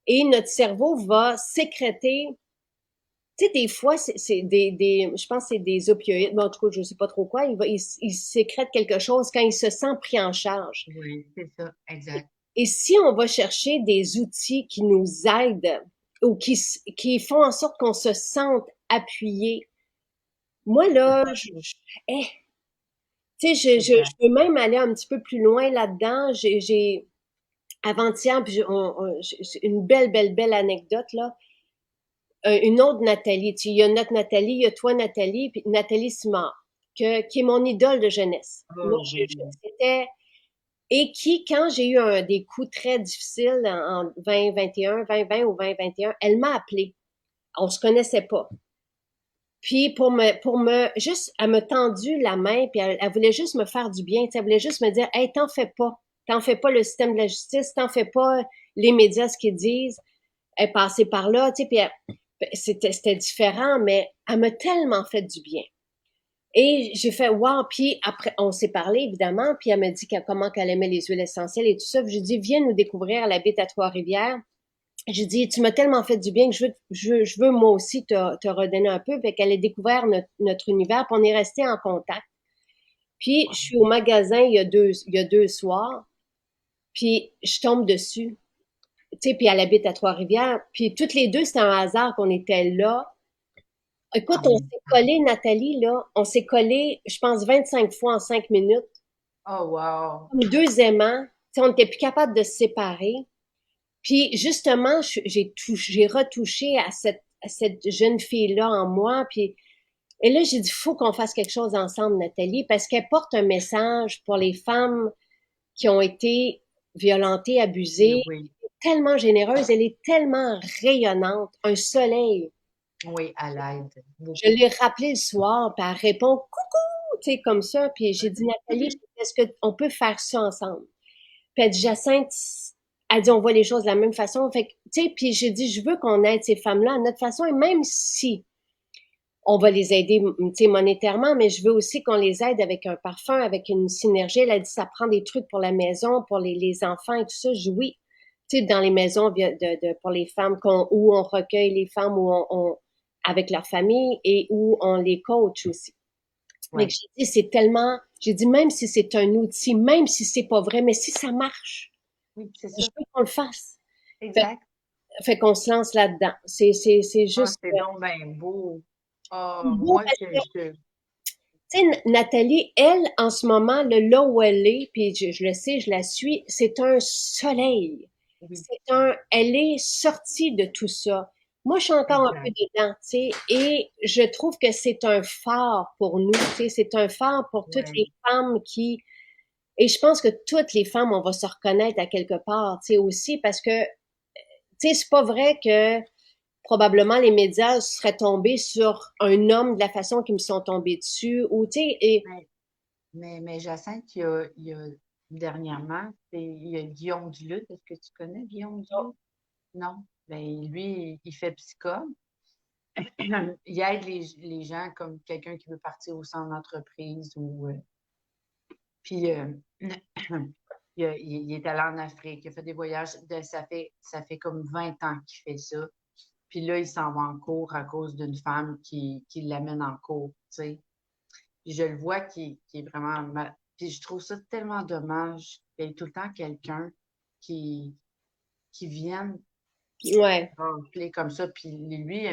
et notre cerveau va sécréter, tu sais, des fois, c'est je pense que c'est des opioïdes, mais en tout cas, je sais pas trop quoi, il sécrète quelque chose quand il se sent pris en charge. Oui, c'est ça, exact. Et si on va chercher des outils qui nous aident ou qui font en sorte qu'on se sente appuyé, moi là, eh, tu sais, je Exact. peux même aller un petit peu plus loin là-dedans. Avant-hier, puis j'ai une belle, belle, belle anecdote là. Une autre Nathalie, tu sais, il y a notre Nathalie, il y a toi Nathalie, puis Nathalie Simard, qui est mon idole de jeunesse. Moi, Oh oui. c'était et qui, quand j'ai eu des coups très difficiles en 2021, 2020 ou 2021, elle m'a appelé. On se connaissait pas. Puis juste, elle m'a tendu la main, puis elle voulait juste me faire du bien. Elle voulait juste me dire, hey, t'en fais pas le système de la justice, t'en fais pas les médias ce qu'ils disent. Elle passait par là, tu sais, puis c'était différent, mais elle m'a tellement fait du bien. Et j'ai fait wow, puis après on s'est parlé évidemment, puis elle m'a dit comment qu'elle aimait les huiles essentielles et tout ça. Puis j'ai dit viens nous découvrir à la baie à Trois-Rivières. J'ai dit tu m'as tellement fait du bien que je veux moi aussi te redonner un peu. Fait qu'elle a découvert notre univers, puis on est resté en contact. Puis je suis au magasin il y a deux soirs, puis je tombe dessus. Tu sais, puis elle habite à Trois-Rivières. Puis toutes les deux, c'était un hasard qu'on était là. Écoute, En on même s'est temps. collé, Nathalie, là, on s'est collé, je pense, 25 fois en 5 minutes. Oh wow. Comme deux aimants. Tu sais, on n'était plus capable de se séparer. Puis, justement, j'ai retouché à cette jeune fille-là en moi. Puis, et là, j'ai dit, faut qu'on fasse quelque chose ensemble, Nathalie, parce qu'elle porte un message pour les femmes qui ont été violentées, Et abusées. oui, Tellement généreuse, elle est tellement rayonnante, un soleil. oui, à l'aide, Je beaucoup. l'ai rappelé le soir, puis elle répond coucou, tu sais, comme ça. Puis j'ai dit, Nathalie, est-ce qu'on peut faire ça ensemble? Puis elle dit, Jacinthe, elle dit, on voit les choses de la même façon. Fait que, tu sais, puis j'ai dit, je veux qu'on aide ces femmes-là à notre façon, et même si on va les aider, tu sais, monétairement, mais je veux aussi qu'on les aide avec un parfum, avec une synergie. Elle a dit, ça prend des trucs pour la maison, pour les enfants et tout ça. Je dis oui. Tu sais, dans les maisons pour les femmes, où on recueille les femmes, avec leur famille et où on les coach aussi. Mais Oui, j'ai dit, c'est tellement, j'ai dit, même si c'est un outil, même si c'est pas vrai, mais si ça marche, oui, c'est je ça. veux qu'on le fasse. Fait, Exact. fait qu'on se lance là-dedans. C'est Ah, juste c'est donc bien beau. Ah, beau moi, parce que je... tu sais, Nathalie, elle, en ce moment, là où elle est, puis je le sais, je la suis, c'est un soleil. Oui, Elle est sortie de tout ça. Moi, je suis encore un peu exact. dedans, tu sais, et je trouve que c'est un phare pour nous, tu sais, c'est un phare pour toutes les Oui, femmes et je pense que toutes les femmes, on va se reconnaître à quelque part, tu sais, aussi, parce que, tu sais, c'est pas vrai que probablement les médias seraient tombés sur un homme de la façon qu'ils me sont tombés dessus, ou, tu sais, et mais, mais Jacinthe, il y a dernièrement, il y a Guillaume Duluth. Est-ce que tu connais Guillaume Duluth? Non. Ben, lui, il fait psychologue. Il aide les gens comme quelqu'un qui veut partir au centre d'entreprise ou puis il est allé en Afrique, il a fait des voyages, ça fait comme 20 ans qu'il fait ça. Puis là, il s'en va en cours à cause d'une femme qui l'amène en cours, tu sais. Puis je le vois qui est vraiment mal. Puis je trouve ça tellement dommage qu'il y ait tout le temps quelqu'un qui, qui vienne ouais. remplir comme ça. Puis lui,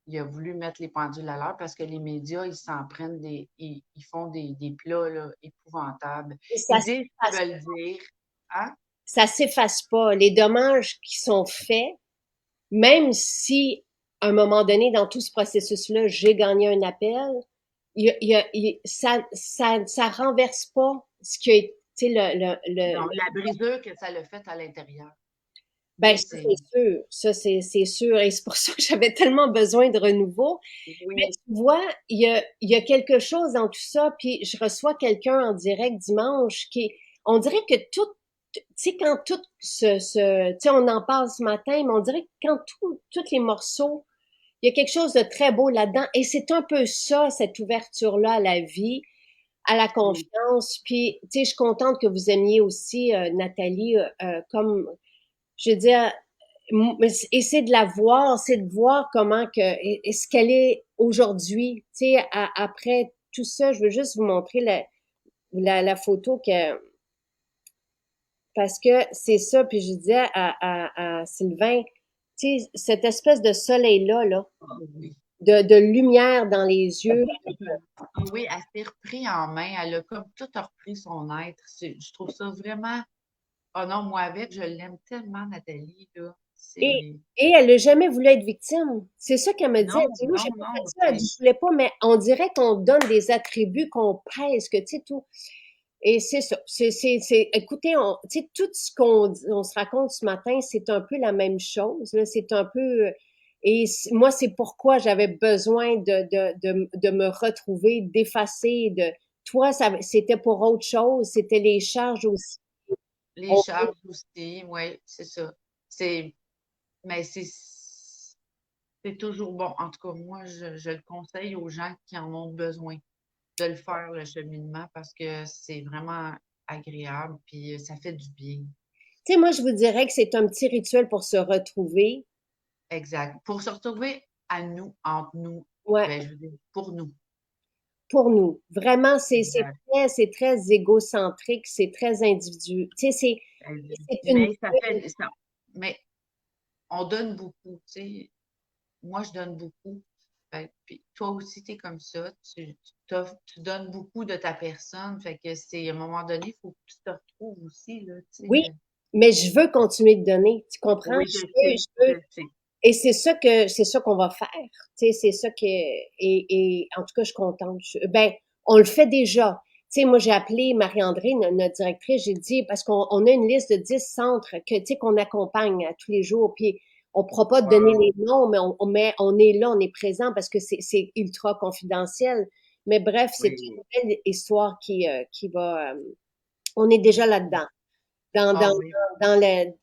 il a voulu mettre les pendules à l'heure parce que les médias, ils s'en prennent ils font des plats là, épouvantables. Et Ils disent ce qu'ils veulent dire. Hein? ça s'efface pas. Les dommages qui sont faits, même si à un moment donné, dans tout ce processus-là, j'ai gagné un appel, ça renverse pas ce qui a été Non, la brisure que ça l'a fait à l'intérieur. Tu ben, sais, ça, c'est. c'est sûr. Ça, c'est sûr. Et c'est pour ça que j'avais tellement besoin de renouveau. Mais Oui, tu vois, il y a quelque chose dans tout ça. Puis je reçois quelqu'un en direct dimanche on dirait que tout, tu sais, quand tout tu sais, on en parle ce matin, mais on dirait que quand tous les morceaux, il y a quelque chose de très beau là-dedans. Et c'est un peu ça, cette ouverture-là à la vie, à la oui. confiance. Puis, tu sais, je suis contente que vous aimiez aussi, Nathalie, comme, je veux dire, et c'est de la voir, c'est de voir comment que, et ce qu'elle est aujourd'hui, tu sais, après tout ça, je veux juste vous montrer la photo parce que c'est ça, puis je disais à Sylvain, tu sais, cette espèce de soleil-là, là, Ah oui. de lumière dans les yeux. Oui, elle s'est repris en main. Elle a comme tout repris son être. Je trouve ça vraiment. Oh non, moi avec, je l'aime tellement, Nathalie, là. Et, C'est. et elle n'a jamais voulu être victime. C'est ça qu'elle me dit. Non, Elle dit, moi, non, j'ai pas fait non, ça. Elle dit, je voulais pas, mais on dirait qu'on donne des attributs, qu'on pèse, que, tu sais, tout. Et c'est ça. Écoutez, tu sais, tout ce on se raconte ce matin, c'est un peu la même chose, là. C'est un peu, moi, c'est pourquoi j'avais besoin de me retrouver, d'effacer, toi, c'était pour autre chose. C'était les charges aussi. les On- charges aussi, oui, c'est ça. C'est, mais c'est toujours bon. En tout cas, moi, je le conseille aux gens qui en ont besoin de le faire, le cheminement, parce que c'est vraiment agréable, puis ça fait du bien. Tu sais, moi, je vous dirais que c'est un petit rituel pour se retrouver. Exact. Pour se retrouver à nous, entre nous, Ouais, ben, je veux dire, pour nous. pour nous. Vraiment, Exact. c'est très égocentrique, c'est très individuel. Tu sais, c'est une Mais ça fait ça. Mais on donne beaucoup, tu sais. Moi, je donne beaucoup. Fait, puis toi aussi, tu es comme ça. Tu donnes beaucoup de ta personne. Fait que c'est à un moment donné, il faut que tu te retrouves aussi, là, tu oui, sais. mais je veux continuer de donner. Tu comprends? Oui, je sais. Et c'est ça qu'on va faire. Tu sais, c'est ça que, et en tout cas, je suis contente. Ben, on le fait déjà. sais, moi, j'ai appelé Marie-André, notre directrice, j'ai dit, parce qu'on a une liste de 10 centres que, tu sais, qu'on accompagne tous les jours, puis on ne pourra pas donner Wow. les noms, mais on est là, on est présent parce que c'est ultra confidentiel. Mais bref, c'est Oui. une belle histoire qui va, on est déjà là-dedans. Dans, Ah dans, oui. dans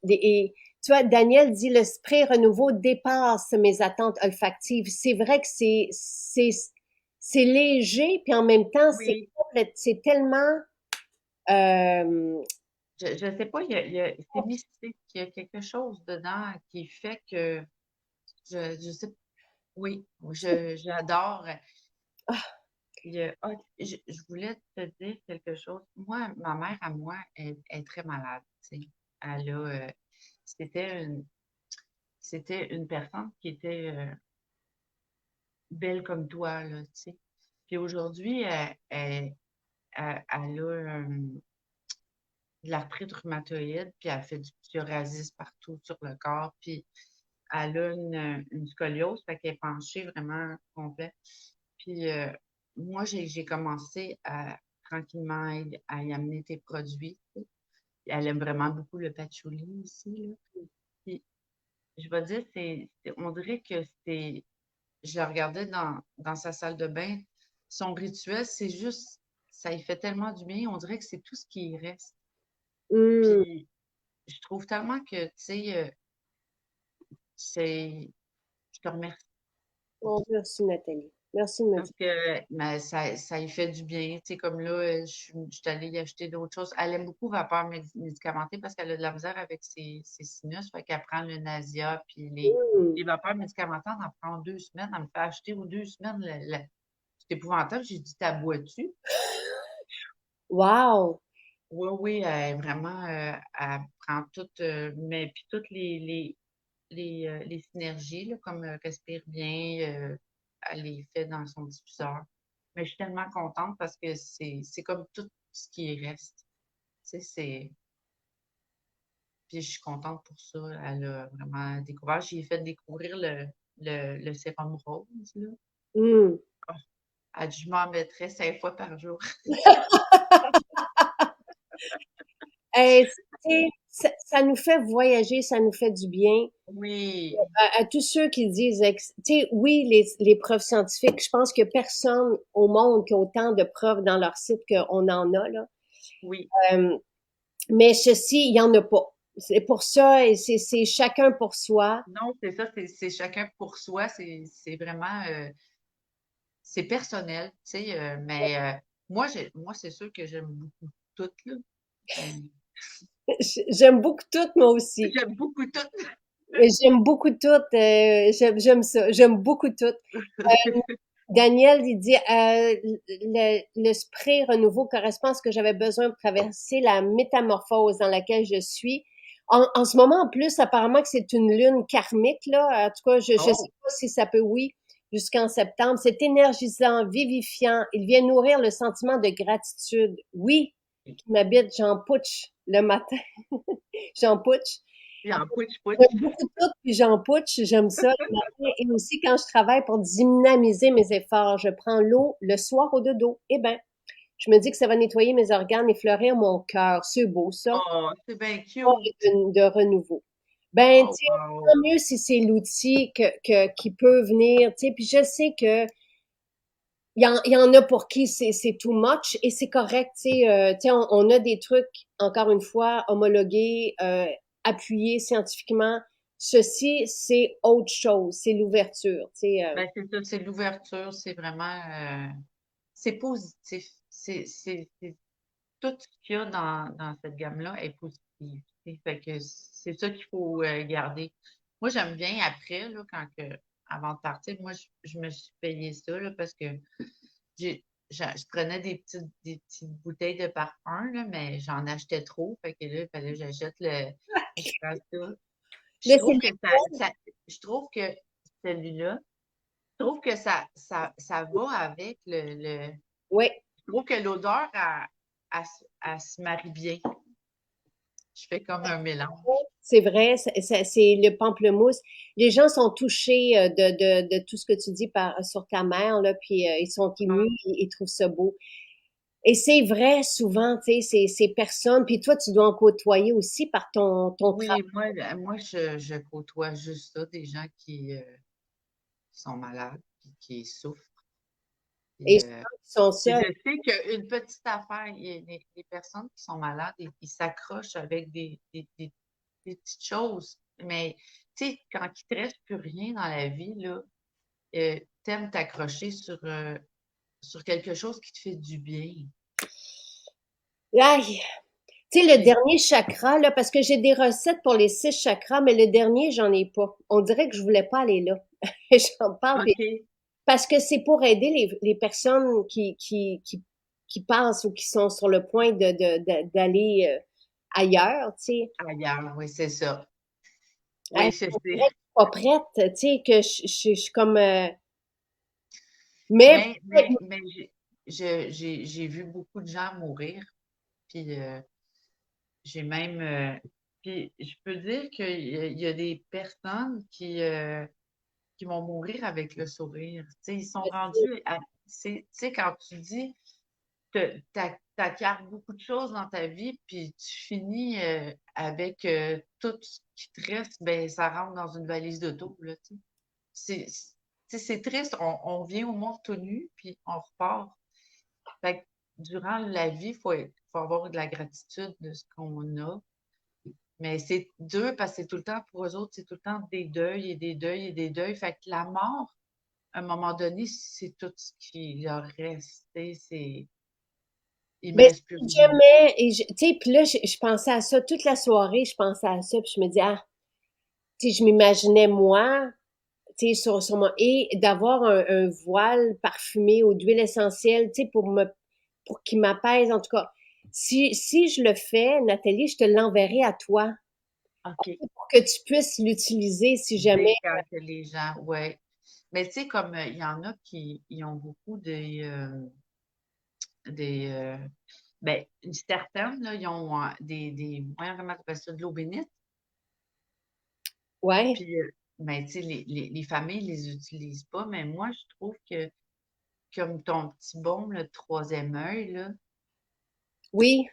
et, tu vois, Daniel dit le spray renouveau dépasse mes attentes olfactives. C'est vrai que c'est léger, puis en même temps, Oui. c'est tellement, euh, Je sais pas, c'est mystique. Il y a quelque chose dedans qui fait que je sais, oui, j'adore. Je voulais te dire quelque chose. Moi, ma mère à moi est très malade, tu sais. Elle a, c'était une, c'était une personne qui était belle comme toi, là, tu sais. Puis aujourd'hui, elle a de l'arthrite rhumatoïde, puis elle fait du psoriasis partout sur le corps, puis elle a une scoliose, fait qu'elle est penchée vraiment complet. Puis moi, j'ai commencé à tranquillement à y amener tes produits. Tu sais. Elle aime vraiment beaucoup le patchouli ici, là. Puis je vais dire, on dirait que c'est, je la regardais dans sa salle de bain, son rituel, c'est juste, ça lui fait tellement du bien, on dirait que c'est tout ce qui y reste. hmm, Puis je trouve tellement que, tu sais, c'est, je te remercie pour oh, ça. merci Nathalie. Merci de me Parce dire. que mais ça lui fait du bien. Tu sais, comme là, je suis allée y acheter d'autres choses. Elle aime beaucoup vapeur médicamentée parce qu'elle a de la misère avec ses sinus. Fait qu'elle prend le Nasia, puis Hmm, les vapeurs médicamentées, on en prend 2 semaines. Elle me fait acheter aux 2 semaines. C'est épouvantable. J'ai dit, t'as bois-tu? wow. Oui, oui, elle est vraiment, elle prend toutes, mais puis toutes les synergies, là, comme Respire bien, elle les fait dans son diffuseur. Mais je suis tellement contente parce que c'est comme tout ce qui reste. Tu sais, c'est. Puis je suis contente pour ça. Elle a vraiment découvert. J'ai fait découvrir le sérum rose, là. Hmm. Ah, elle dit, je m'en mettrais 5 fois par jour. Hey, tu sais, ça nous fait voyager, ça nous fait du bien. Oui, À tous ceux qui disent, tu sais, oui, les preuves scientifiques, je pense qu'il n'y a personne au monde qui a autant de preuves dans leur site qu'on en a, là. oui. Euh, mais ceci, il n'y en a pas. C'est pour ça, et c'est chacun pour soi. Non, c'est ça, c'est chacun pour soi. C'est vraiment, c'est personnel, tu sais, mais moi, c'est sûr que j'aime beaucoup tout, là. Euh, J'aime beaucoup tout, moi aussi. J'aime beaucoup tout. J'aime beaucoup tout. J'aime ça. J'aime beaucoup tout. Daniel, il dit, le spray renouveau correspond à ce que j'avais besoin pour traverser la métamorphose dans laquelle je suis. En ce moment, en plus, apparemment que c'est une lune karmique, là. En tout cas, je sais Oh, pas si ça peut, oui, jusqu'en septembre. C'est énergisant, vivifiant. Il vient nourrir le sentiment de gratitude. Oui, qui m'habite, j'en putsch le matin. J'en putsch. puis en pouch pouch. J'aime beaucoup tout, puis j'en putsch, j'aime ça le matin. Et aussi quand je travaille pour dynamiser mes efforts, je prends l'eau le soir au dodo. Eh ben, je me dis que ça va nettoyer mes organes et fleurir mon cœur. C'est beau, ça. Oh, c'est bien cute. De renouveau. Ben, tu Oh, sais, wow. tant mieux si c'est l'outil qui peut venir, tu sais, puis je sais que il y en a pour qui c'est too much et c'est correct, tu sais, on a des trucs, encore une fois, homologués, appuyés scientifiquement. Ceci, c'est autre chose, c'est l'ouverture, tu sais. Ben, c'est ça, c'est l'ouverture, c'est vraiment, c'est positif. Tout ce qu'il y a dans cette gamme-là est positif. Tu sais. Fait que c'est ça qu'il faut garder. Moi, j'aime bien après, là, avant de partir, moi, je me suis payé ça, là, parce que je prenais des petites bouteilles de parfum, là, mais j'en achetais trop. Fait que là, il fallait que j'achète le. Je Là, c'est trouve que je trouve que celui-là, je trouve que ça va avec oui, je trouve que l'odeur, elle se marie bien. Je fais comme un mélange. c'est vrai, c'est le pamplemousse. Les gens sont touchés de tout ce que tu dis sur ta mère, là, puis ils sont émus, Ah, ils trouvent ça beau. Et c'est vrai souvent, tu sais, ces personnes, puis toi, tu dois en côtoyer aussi par ton travail. Oui, moi je côtoie juste ça, des gens qui sont malades, puis qui souffrent. Et Puis, je pense qu'ils sont puis seuls. je sais qu'une petite affaire, il y a les personnes qui sont malades, ils s'accrochent avec des petites choses. Mais tu sais, quand il te reste plus rien dans la vie, là, t'aimes t'accrocher sur quelque chose qui te fait du bien. Aïe! Tu sais, le Puis, dernier chakra, là, parce que j'ai des recettes pour les 6 chakras, mais le dernier, j'en ai pas. On dirait que je voulais pas aller là. J'en parle, OK. parce que c'est pour aider les personnes qui passent ou qui sont sur le point d'aller ailleurs, tu sais. Ailleurs, oui, c'est ça. Hey, Oui, c'est on dirait c'est- que je suis pas prête, tu sais, que je suis comme... mais mais j'ai vu beaucoup de gens mourir. Puis j'ai même puis je peux dire qu'il y a des personnes qui vont mourir avec le sourire. Tu sais, ils sont rendus à, tu sais, quand tu dis t'acquiers beaucoup de choses dans ta vie, puis tu finis avec tout ce qui te reste, ben ça rentre dans une valise d'auto, là, tu sais. C'est triste, on vient au monde tout nu, puis on repart. Fait que durant la vie, faut avoir de la gratitude de ce qu'on a. Mais c'est dur parce que c'est tout le temps, pour eux autres, c'est tout le temps des deuils et des deuils et des deuils. Fait que la mort, à un moment donné, c'est tout ce qui leur reste. Tu sais, il me ben, reste plus si rien. jamais, tu sais, puis là, je pensais à ça toute la soirée, je pensais à ça, puis je me dis, ah, tu sais, je m'imaginais moi, tu sais, sur moi, et d'avoir un voile parfumé ou d'huile essentielle, tu sais, pour qu'il m'apaise, en tout cas. Si je le fais, Nathalie, je te l'enverrai à toi OK. pour que tu puisses l'utiliser si jamais. Dès quand que les gens, ouais. Mais tu sais, comme il y en a qui ils ont beaucoup des ben, certaines, là, ils ont voyons comment tu appelles ça, de l'eau bénite. Ouais, Puis, ben, tu sais, les familles les utilisent pas, mais moi, je trouve que comme ton petit baume, le troisième œil, là, oui.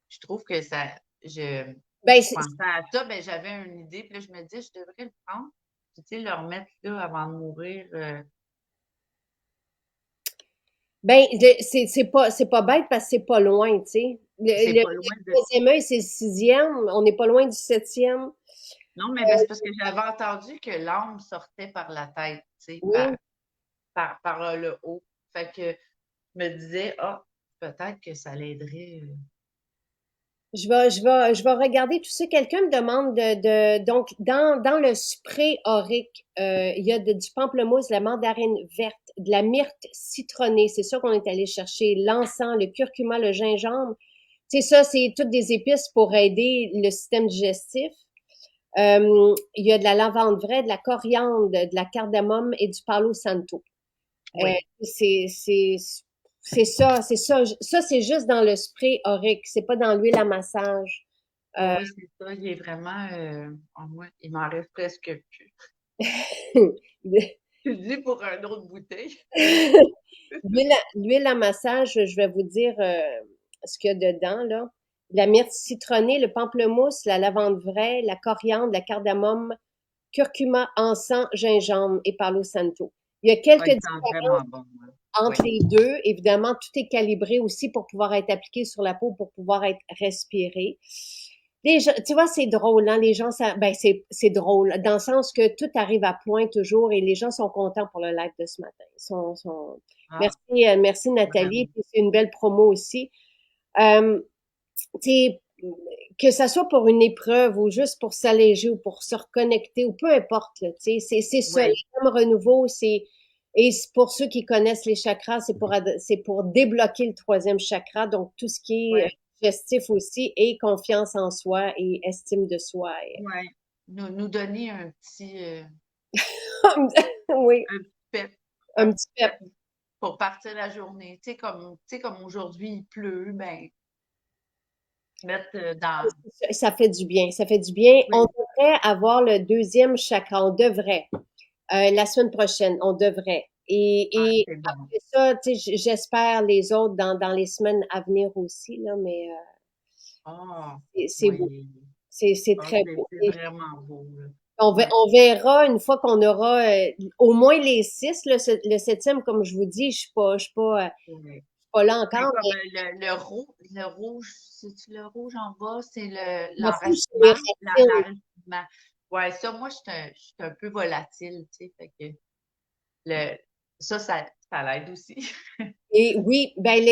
je trouve que ça, Ben, je pensais à ça, ben, j'avais une idée, puis là, je me disais, je devrais le prendre, puis tu sais, le remettre là avant de mourir. c'est pas bête parce que c'est pas loin, tu sais. C'est Le pas loin de. troisième œil, c'est le sixième. On n'est pas loin du septième. Non, mais ben, c'est parce que j'avais entendu que l'âme sortait par la tête, tu sais, Oui. par le haut. Fait que je me disais, ah, peut-être que ça l'aiderait. Je vais regarder tout ça. Quelqu'un me demande donc, dans le spray aurique, il y a du pamplemousse, de la mandarine verte, de la myrte citronnée. C'est ça qu'on est allé chercher. L'encens, le curcuma, le gingembre. C'est ça, c'est toutes des épices pour aider le système digestif. Il y a de la lavande vraie, de la coriandre, de la cardamome et du palo santo. Euh, Oui, c'est, c'est, c'est ça, c'est ça. Ça, c'est juste dans le spray aurique. C'est pas dans l'huile à massage. oui, Euh, oui, c'est ça. Il est vraiment. Moi, il m'en reste presque plus. Tu dis pour une autre bouteille. l'huile à massage, je vais vous dire ce qu'il y a dedans, là. La myrte citronnée, le pamplemousse, la lavande vraie, la coriandre, la cardamome, curcuma, encens, gingembre et palo santo. Il y a Ah, quelques il sent différences vraiment bon. Oui, entre les deux. Évidemment, tout est calibré aussi pour pouvoir être appliqué sur la peau, pour pouvoir être respiré. Les gens, tu vois, c'est drôle, hein, les gens, ben, c'est drôle, dans le sens que tout arrive à point toujours et les gens sont contents pour le live de ce matin. ah, Merci Nathalie, vraiment. puis c'est une belle promo aussi. Euh, tu sais, que ça soit pour une épreuve ou juste pour s'alléger ou pour se reconnecter ou peu importe, là, tu sais, c'est ça, Oui, le renouveau, et pour ceux qui connaissent les chakras, c'est pour débloquer le troisième chakra, donc tout ce qui est oui, gestif aussi, et confiance en soi et estime de soi. oui. Nous donner Oui, un petit pep, un un petit petit peu. pep pour partir la journée. Tu sais, comme aujourd'hui, il pleut, ben, mettre Ça fait du bien, ça fait du bien. On oui, devrait avoir le deuxième chakra, on devrait. La semaine prochaine, on devrait. Ah, Et c'est bon. après ça, tu sais, j'espère les autres dans les semaines à venir aussi, là, mais Ah, c'est beau. oui. C'est Ah, très beau. c'est vraiment beau, là. Ouais, On verra une fois qu'on aura au moins les six. Le septième, comme je vous dis, ouais. je suis pas là Mais encore, comme mais le rouge, c'est-tu le rouge en bas? C'est le rouge, c'est les l'enracinement? racines. L'enracinement. Ouais, ça, moi, je suis un peu volatile, tu sais, fait que le, ça l'aide aussi. Et oui, ben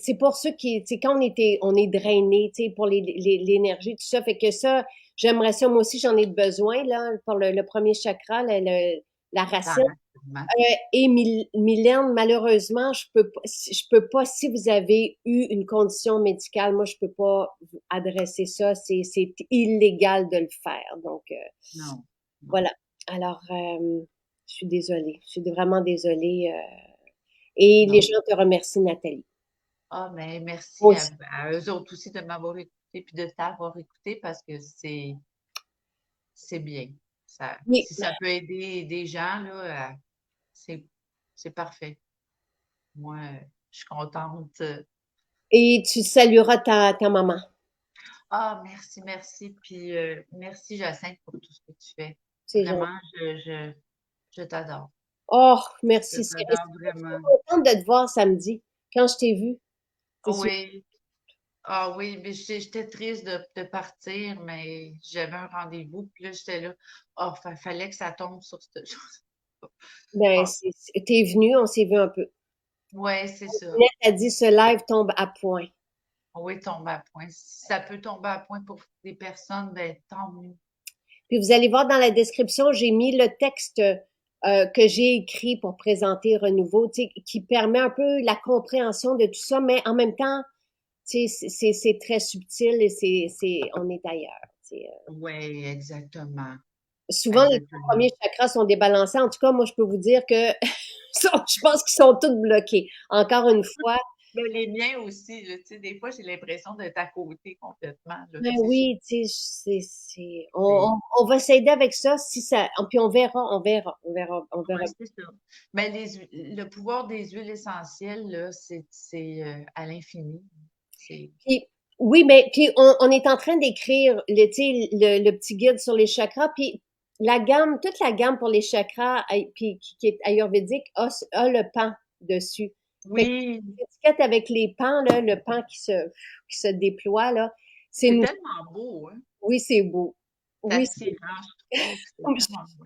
c'est pour ça qui, tu sais, quand on est drainé, tu sais, pour l'énergie, tout ça, fait que ça, j'aimerais ça, moi aussi, j'en ai besoin, là, pour le premier chakra, la racine. L'enracinement. Et Mylène, malheureusement, je peux pas, si vous avez eu une condition médicale, moi, je peux pas vous adresser ça, c'est illégal de le faire. Donc, Non, non. voilà. Alors, je suis désolée, je suis vraiment désolée. Et les Non. gens te remercient, Nathalie. Ah, mais merci Moi aussi. à eux autres aussi de m'avoir écouté puis de t'avoir écouté parce que c'est bien. Oui. Si ça peut aider des gens, là, c'est, c'est parfait. Moi, je suis contente. Et tu salueras ta maman. Ah, merci, merci. Puis merci, Jacinthe, pour tout ce que tu fais. C'est gentil. Vraiment, je t'adore. Oh, Je merci. t'adore vraiment. Contente de te voir samedi, quand je t'ai vu. C'est sûr. Oui. Ah oui, mais j'étais triste de partir, mais j'avais un rendez-vous, puis là, j'étais là. Oh, fallait que ça tombe sur cette chose. Ben, Ah, t'es venu, on s'est vu un peu. ouais, c'est ça. Net a dit ce live tombe à point. Oui, tomber à point. Si ça peut tomber à point pour des personnes, ben tant mieux. Puis vous allez voir dans la description, j'ai mis le texte que j'ai écrit pour présenter Renouveau, tu sais, qui permet un peu la compréhension de tout ça, mais en même temps, tu sais, c'est très subtil et on est ailleurs. Tu sais. Oui, exactement. Souvent, les trois Exactement. premiers chakras sont débalancés. En tout cas, moi, je peux vous dire que je pense qu'ils sont tous bloqués. Encore une fois, Mais les miens aussi, là, tu sais, des fois, j'ai l'impression d'être à côté complètement, là, ben tu sais, oui, tu sais, c'est on va s'aider avec ça si ça, puis on verra. ouais, c'est ça. Mais le pouvoir des huiles essentielles, là, c'est à l'infini. C'est Puis, oui, mais puis on est en train d'écrire tu sais, le petit guide sur les chakras, puis toute la gamme pour les chakras, puis qui est ayurvédique, a le pan dessus. Fait que oui, l'étiquette avec les pans, là, le pan qui se déploie, là, c'est c'est nous. tellement beau, hein? Oui, c'est beau. C'est Oui, attirant, je trouve. C'est tellement beau.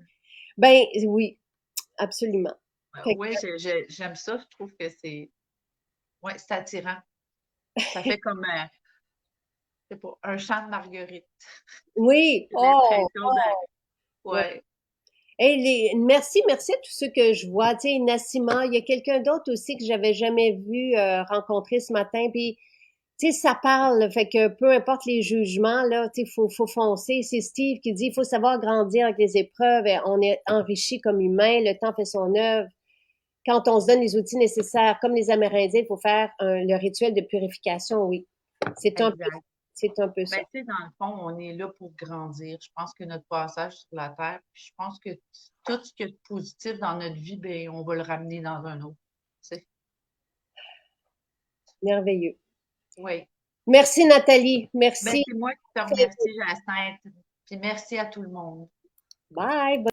ben oui, absolument. Fait Oui, j'aime ça. Je trouve que ouais, c'est attirant. Ça fait comme, je sais pas, un champ de marguerite. oui, J'ai l'impression de, ouais. ouais. Hey, merci à tous ceux que je vois. Tu sais, Nassima, il y a quelqu'un d'autre aussi que j'avais jamais vu rencontrer ce matin. Puis, tu sais, ça parle. Fait que peu importe les jugements, là, tu sais, faut foncer. C'est Steve qui dit, il faut savoir grandir avec les épreuves. Et on est enrichi comme humain. Le temps fait son œuvre. Quand on se donne les outils nécessaires, comme les Amérindiens, il faut faire le rituel de purification. Oui, c'est un peu, Exact. c'est un peu Ben, ça. tu sais, dans le fond, on est là pour grandir. Je pense que notre passage sur la Terre, puis je pense que tout ce qui est positif dans notre vie, ben, on va le ramener dans un autre. Tu sais? Merveilleux. Oui. Merci Nathalie. Ben, Merci. c'est moi qui te remercie, Jacinthe. Puis merci à tout le monde. Bye.